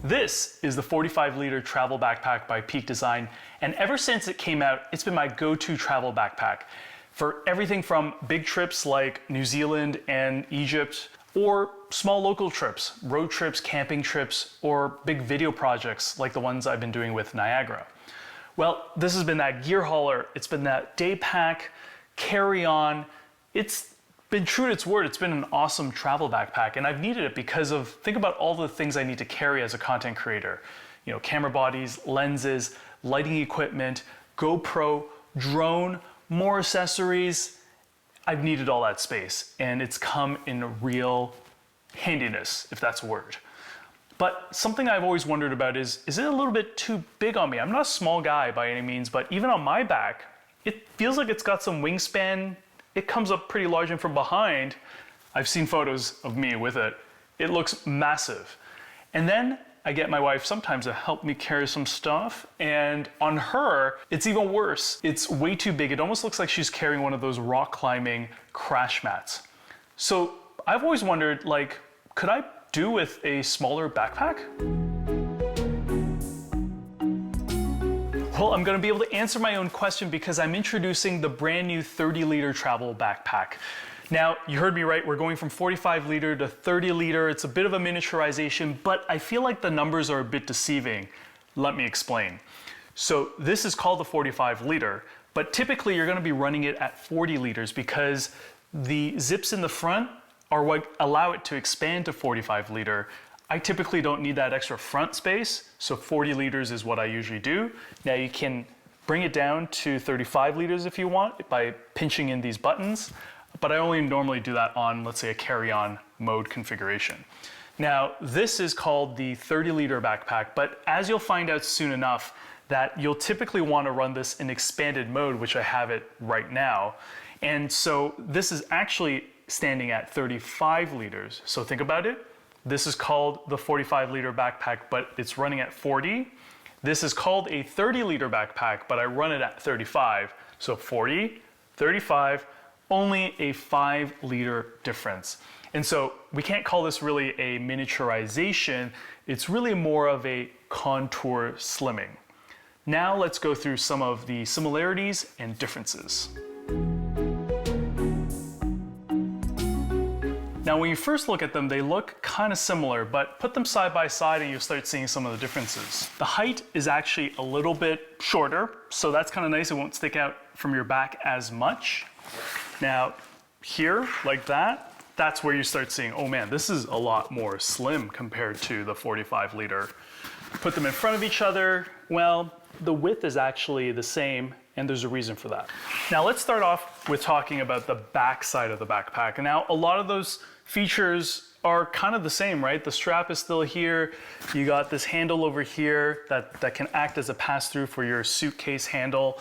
This is the 45-liter travel backpack by Peak Design, and ever since it came out, it's been my go-to travel backpack for everything from big trips like New Zealand and Egypt, or small local trips, road trips, camping trips, or big video projects like the ones I've been doing with Niagara. Well, this has been that gear hauler, it's been that day pack, carry-on. It's been true to its word. It's been an awesome travel backpack, and I've needed it because of, think about all the things I need to carry as a content creator. You know, camera bodies, lenses, lighting equipment, GoPro, drone, more accessories. I've needed all that space, and it's come in real handiness, if that's a word. But something I've always wondered about is it a little bit too big on me? I'm not a small guy by any means, but even on my back, it feels like it's got some wingspan. It comes up pretty large, and from behind, I've seen photos of me with it. It looks massive. And then I get my wife sometimes to help me carry some stuff, and on her, it's even worse. It's way too big. It almost looks like she's carrying one of those rock climbing crash mats. So I've always wondered, like, could I do with a smaller backpack? Well, I'm gonna be able to answer my own question because I'm introducing the brand new 30-liter travel backpack. Now, you heard me right, we're going from 45-liter to 30-liter. It's a bit of a miniaturization, but I feel like the numbers are a bit deceiving. Let me explain. So this is called the 45-liter, but typically you're gonna be running it at 40 liters because the zips in the front are what allow it to expand to 45-liter. I typically don't need that extra front space, so 40 liters is what I usually do. Now you can bring it down to 35 liters if you want by pinching in these buttons, but I only normally do that on, let's say, a carry-on mode configuration. Now, this is called the 30-liter backpack, but as you'll find out soon enough, that you'll typically want to run this in expanded mode, which I have it right now. And so this is actually standing at 35 liters. So think about it. This is called the 45-liter backpack, but it's running at 40. This is called a 30-liter backpack, but I run it at 35. So 40, 35, only a 5-liter difference. And so we can't call this really a miniaturization. It's really more of a contour slimming. Now let's go through some of the similarities and differences. Now, when you first look at them, they look kind of similar, but put them side by side and you'll start seeing some of the differences. The height is actually a little bit shorter, so that's kind of nice. It won't stick out from your back as much. Now, here, like that, that's where you start seeing, oh man, this is a lot more slim compared to the 45-liter. Put them in front of each other, well, the width is actually the same, and there's a reason for that. Now, let's start off with talking about the back side of the backpack. Now, a lot of those features are kind of the same, right? The strap is still here. You got this handle over here that can act as a pass-through for your suitcase handle.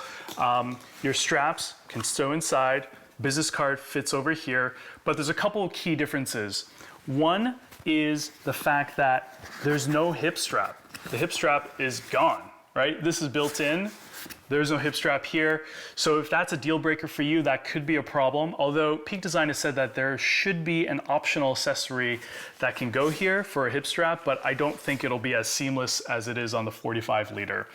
Your straps can stow inside. Business card fits over here, but there's a couple of key differences. One is the fact that there's no hip strap. The hip strap is gone, right? This is built in. There's no hip strap here. So if that's a deal breaker for you, that could be a problem. Although Peak Design has said that there should be an optional accessory that can go here for a hip strap, but I don't think it'll be as seamless as it is on the 45-liter.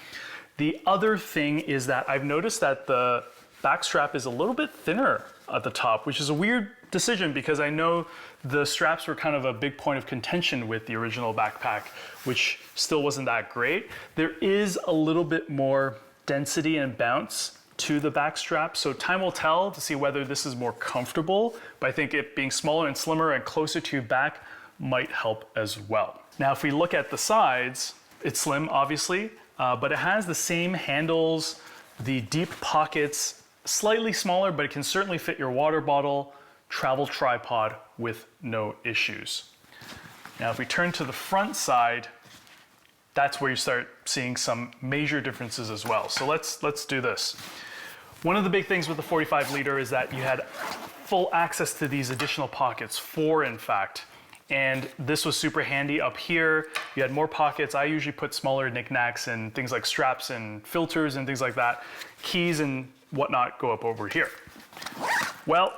The other thing is that I've noticed that the back strap is a little bit thinner at the top, which is a weird decision because I know the straps were kind of a big point of contention with the original backpack, which still wasn't that great. There is a little bit more density and bounce to the back strap, so time will tell to see whether this is more comfortable, but I think it being smaller and slimmer and closer to your back might help as well. Now, if we look at the sides, it's slim, obviously, but it has the same handles, the deep pockets, slightly smaller, but it can certainly fit your water bottle, travel tripod with no issues. Now, if we turn to the front side, that's where you start seeing some major differences as well. So let's do this. One of the big things with the 45-liter is that you had full access to these additional pockets, 4 in fact, and this was super handy. Up here, you had more pockets. I usually put smaller knickknacks and things like straps and filters and things like that. Keys and whatnot go up over here. Well,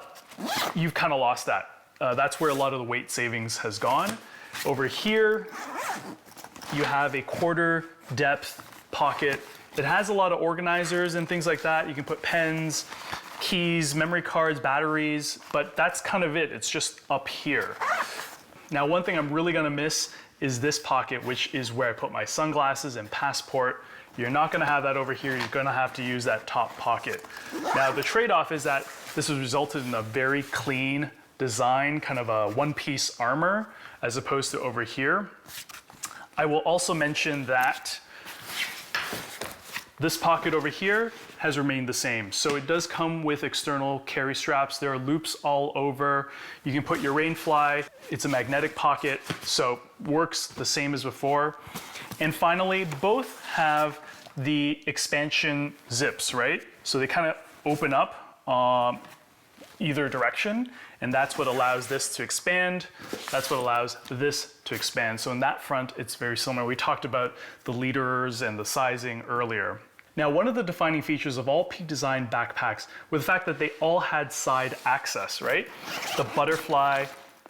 you've kind of lost that. That's where a lot of the weight savings has gone. Over here, you have a quarter depth pocket. It has a lot of organizers and things like that. You can put pens, keys, memory cards, batteries, but that's kind of it. It's just up here. Now, one thing I'm really gonna miss is this pocket, which is where I put my sunglasses and passport. You're not gonna have that over here. You're gonna have to use that top pocket. Now, the trade-off is that this has resulted in a very clean design, kind of a one-piece armor, as opposed to over here. I will also mention that this pocket over here has remained the same. So it does come with external carry straps. There are loops all over. You can put your rainfly. It's a magnetic pocket, so works the same as before. And finally, both have the expansion zips, right? So they kind of open up either direction, and that's what allows this to expand. That's what allows this to expand. So in that front, it's very similar. We talked about the leaders and the sizing earlier. Now, one of the defining features of all Peak Design backpacks was the fact that they all had side access, right? The butterfly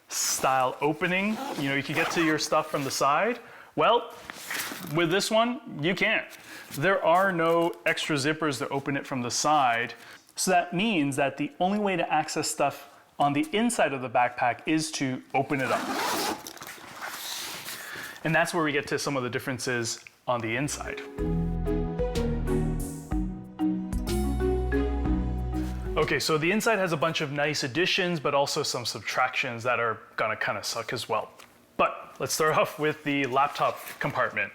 style opening, you know, you can get to your stuff from the side. Well, with this one, you can't. There are no extra zippers to open it from the side. So that means that the only way to access stuff on the inside of the backpack is to open it up. And that's where we get to some of the differences on the inside. Okay, so the inside has a bunch of nice additions, but also some subtractions that are gonna kind of suck as well. But let's start off with the laptop compartment.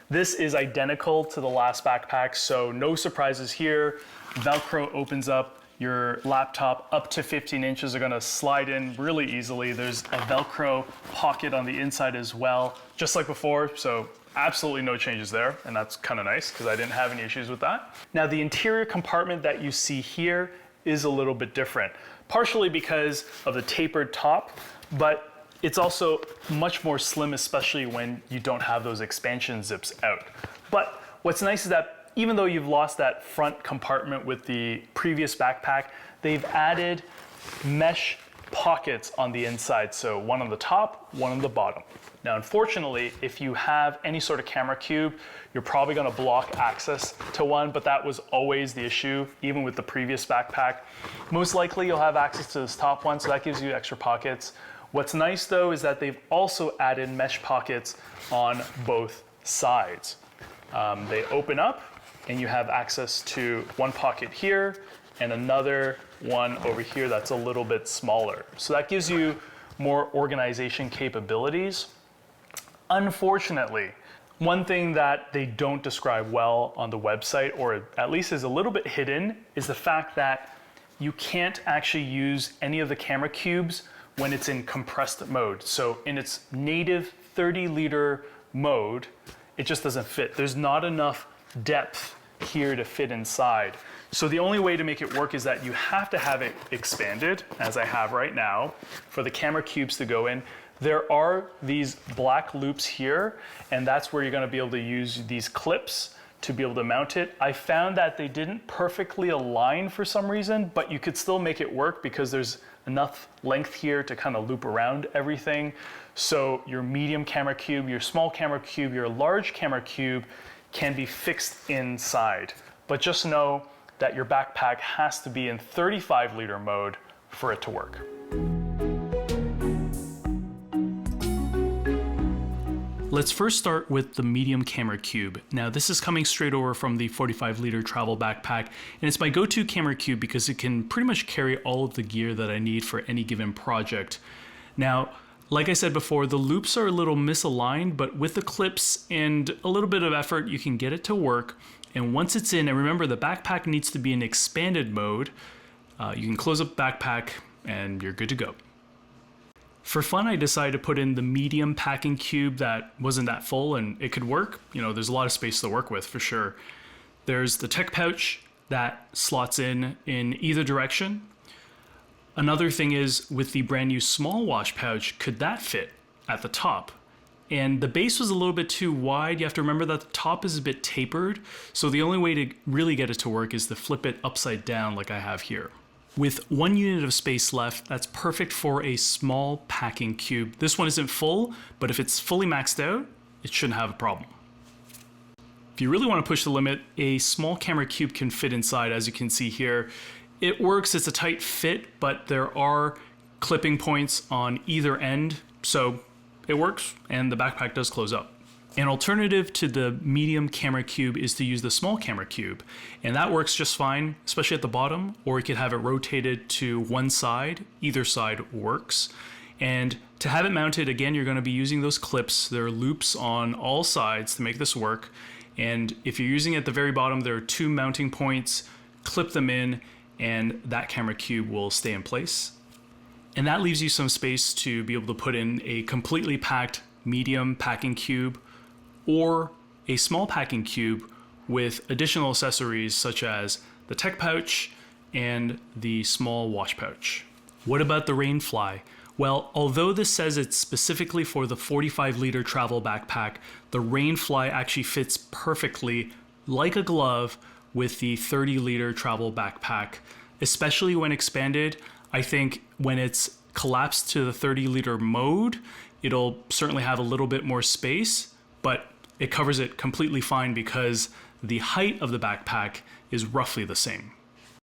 This is identical to the last backpack, so no surprises here. Velcro opens up. Your laptop up to 15 inches are gonna slide in really easily. There's a Velcro pocket on the inside as well, just like before, so absolutely no changes there, and that's kind of nice because I didn't have any issues with that. Now, the interior compartment that you see here is a little bit different, partially because of the tapered top, but it's also much more slim, especially when you don't have those expansion zips out. But what's nice is that even though you've lost that front compartment with the previous backpack, they've added mesh pockets on the inside. So one on the top, one on the bottom. Now, unfortunately, if you have any sort of camera cube, you're probably gonna block access to one, but that was always the issue, even with the previous backpack. Most likely you'll have access to this top one, so that gives you extra pockets. What's nice though is that they've also added mesh pockets on both sides. They open up and you have access to one pocket here and another one over here that's a little bit smaller. So that gives you more organization capabilities. Unfortunately, one thing that they don't describe well on the website, or at least is a little bit hidden, is the fact that you can't actually use any of the camera cubes when it's in compressed mode. So in its native 30-liter mode, it just doesn't fit. There's not enough depth here to fit inside. So the only way to make it work is that you have to have it expanded, as I have right now, for the camera cubes to go in. There are these black loops here, and that's where you're gonna be able to use these clips to be able to mount it. I found that they didn't perfectly align for some reason, but you could still make it work because there's enough length here to kind of loop around everything. So your medium camera cube, your small camera cube, your large camera cube can be fixed inside. But just know that your backpack has to be in 35-liter mode for it to work. Let's first start with the medium camera cube. Now, this is coming straight over from the 45-liter travel backpack, and it's my go-to camera cube because it can pretty much carry all of the gear that I need for any given project. Now, like I said before, the loops are a little misaligned, but with the clips and a little bit of effort, you can get it to work. And once it's in, and remember the backpack needs to be in expanded mode, you can close up the backpack and you're good to go. For fun, I decided to put in the medium packing cube that wasn't that full and it could work. You know, there's a lot of space to work with for sure. There's the tech pouch that slots in either direction. Another thing is with the brand new small wash pouch, could that fit at the top? And the base was a little bit too wide. You have to remember that the top is a bit tapered. So the only way to really get it to work is to flip it upside down like I have here. With 1 unit of space left, that's perfect for a small packing cube. This one isn't full, but if it's fully maxed out, it shouldn't have a problem. If you really want to push the limit, a small camera cube can fit inside, as you can see here. It works, it's a tight fit, but there are clipping points on either end, so it works, and the backpack does close up. An alternative to the medium camera cube is to use the small camera cube, and that works just fine, especially at the bottom, or you could have it rotated to one side. Either side works. And to have it mounted, again, you're going to be using those clips. There are loops on all sides to make this work. And if you're using it at the very bottom, there are 2 mounting points. Clip them in, and that camera cube will stay in place. And that leaves you some space to be able to put in a completely packed medium packing cube or a small packing cube with additional accessories such as the tech pouch and the small wash pouch. What about the Rainfly? Well, although this says it's specifically for the 45-liter travel backpack, the Rainfly actually fits perfectly like a glove with the 30-liter travel backpack, especially when expanded. I think when it's collapsed to the 30-liter mode, it'll certainly have a little bit more space, but it covers it completely fine because the height of the backpack is roughly the same.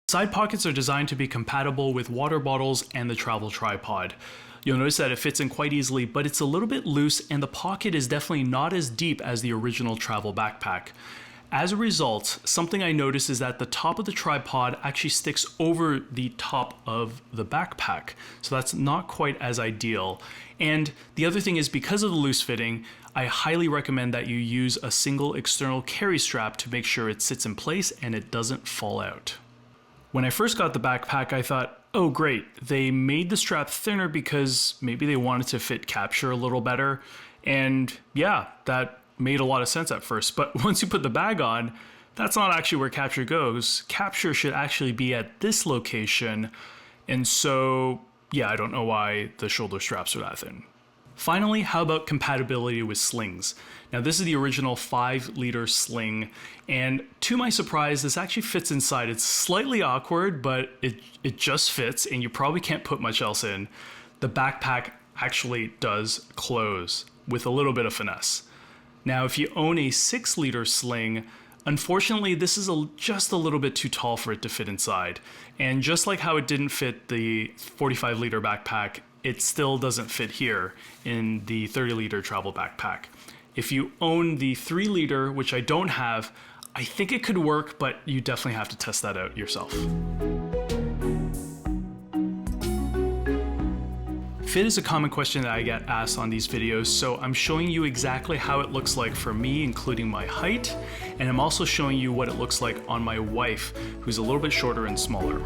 Side pockets are designed to be compatible with water bottles and the travel tripod. You'll notice that it fits in quite easily, but it's a little bit loose and the pocket is definitely not as deep as the original travel backpack. As a result, something I noticed is that the top of the tripod actually sticks over the top of the backpack. So that's not quite as ideal. And the other thing is, because of the loose fitting, I highly recommend that you use a single external carry strap to make sure it sits in place and it doesn't fall out. When I first got the backpack, I thought, oh great, they made the strap thinner because maybe they wanted to fit capture a little better. And yeah, that made a lot of sense at first, but once you put the bag on, that's not actually where capture goes. Capture should actually be at this location, and so yeah, I don't know why the shoulder straps are that thin. Finally, how about compatibility with slings? Now this is the original 5-liter sling, and to my surprise, this actually fits inside. It's slightly awkward, but it just fits, and you probably can't put much else in. The backpack actually does close with a little bit of finesse. Now, if you own a 6-liter sling, unfortunately, this is just a little bit too tall for it to fit inside. And just like how it didn't fit the 45-liter backpack, it still doesn't fit here in the 30-liter travel backpack. If you own the 3-liter, which I don't have, I think it could work, but you definitely have to test that out yourself. Fit is a common question that I get asked on these videos, so I'm showing you exactly how it looks like for me, including my height, and I'm also showing you what it looks like on my wife, who's a little bit shorter and smaller.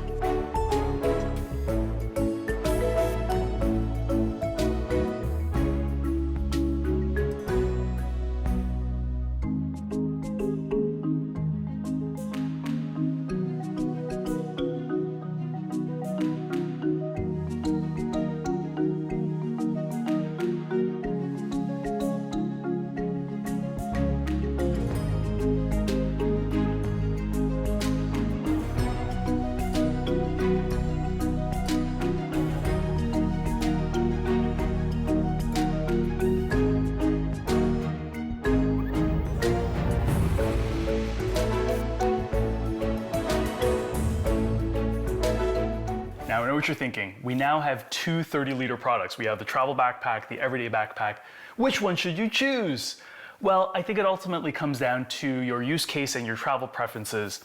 Now I know what you're thinking. We now have 2 30-liter products. We have the travel backpack, the everyday backpack. Which one should you choose? Well, I think it ultimately comes down to your use case and your travel preferences.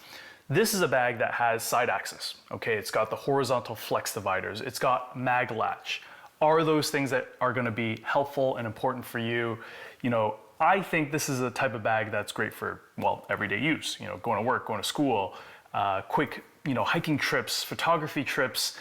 This is a bag that has side access, okay? It's got the horizontal flex dividers. It's got mag latch. Are those things that are gonna be helpful and important for you? You know, I think this is a type of bag that's great for, well, everyday use. You know, going to work, going to school, quick, hiking trips, photography trips,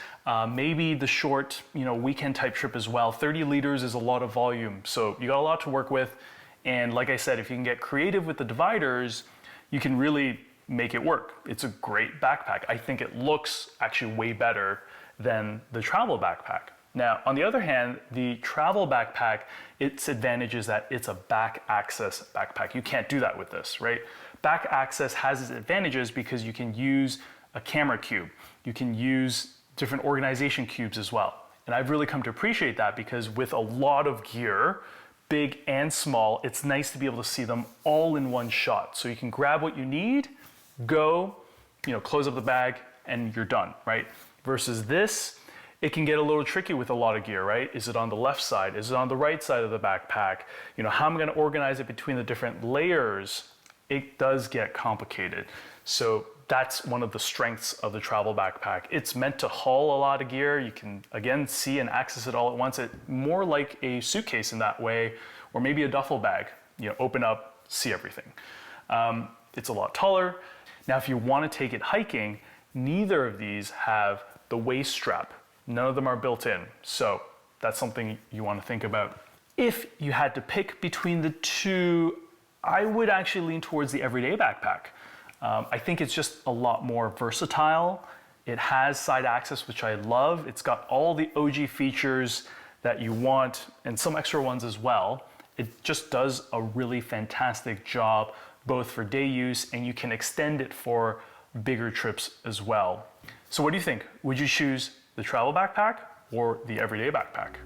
maybe the short, weekend type trip as well. 30 liters is a lot of volume, so you got a lot to work with. And like I said, if you can get creative with the dividers, you can really make it work. It's a great backpack. I think it looks actually way better than the travel backpack. Now, on the other hand, the travel backpack, its advantage is that it's a back access backpack. You can't do that with this, right? Back access has its advantages because you can use a camera cube. You can use different organization cubes as well. And I've really come to appreciate that because with a lot of gear, big and small, it's nice to be able to see them all in one shot. So you can grab what you need, go, close up the bag, and you're done, right? Versus this, it can get a little tricky with a lot of gear, right? Is it on the left side? Is it on the right side of the backpack? How am I gonna organize it between the different layers? It does get complicated. So that's one of the strengths of the travel backpack. It's meant to haul a lot of gear. You can, again, see and access it all at once. It's more like a suitcase in that way, or maybe a duffel bag. Open up, see everything. It's a lot taller. Now, if you want to take it hiking, neither of these have the waist strap. None of them are built in. So that's something you want to think about. If you had to pick between the two, I would actually lean towards the everyday backpack. I think it's just a lot more versatile. It has side access, which I love. It's got all the OG features that you want and some extra ones as well. It just does a really fantastic job, both for day use, and you can extend it for bigger trips as well. So what do you think? Would you choose the travel backpack or the everyday backpack?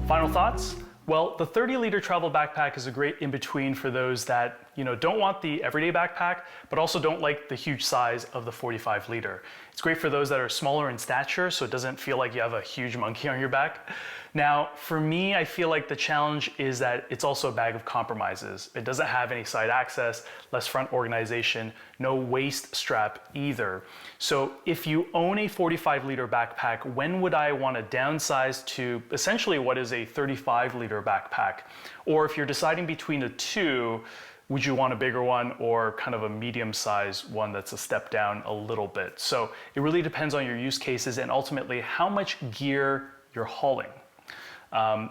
Final thoughts? Well, the 30-liter travel backpack is a great in-between for those that don't want the everyday backpack, but also don't like the huge size of the 45-liter. It's great for those that are smaller in stature, so it doesn't feel like you have a huge monkey on your back. Now, for me, I feel like the challenge is that it's also a bag of compromises. It doesn't have any side access, less front organization, no waist strap either. So if you own a 45-liter backpack, when would I want to downsize to essentially what is a 35-liter backpack? Or if you're deciding between the two, would you want a bigger one or kind of a medium-sized one that's a step down a little bit? So it really depends on your use cases and ultimately how much gear you're hauling.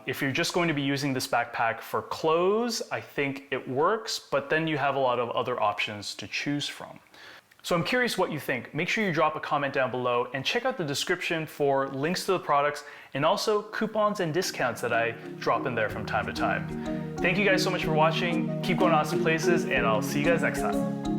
If you're just going to be using this backpack for clothes, I think it works, but then you have a lot of other options to choose from. So I'm curious what you think. Make sure you drop a comment down below and check out the description for links to the products and also coupons and discounts that I drop in there from time to time. Thank you guys so much for watching. Keep going awesome places, and I'll see you guys next time.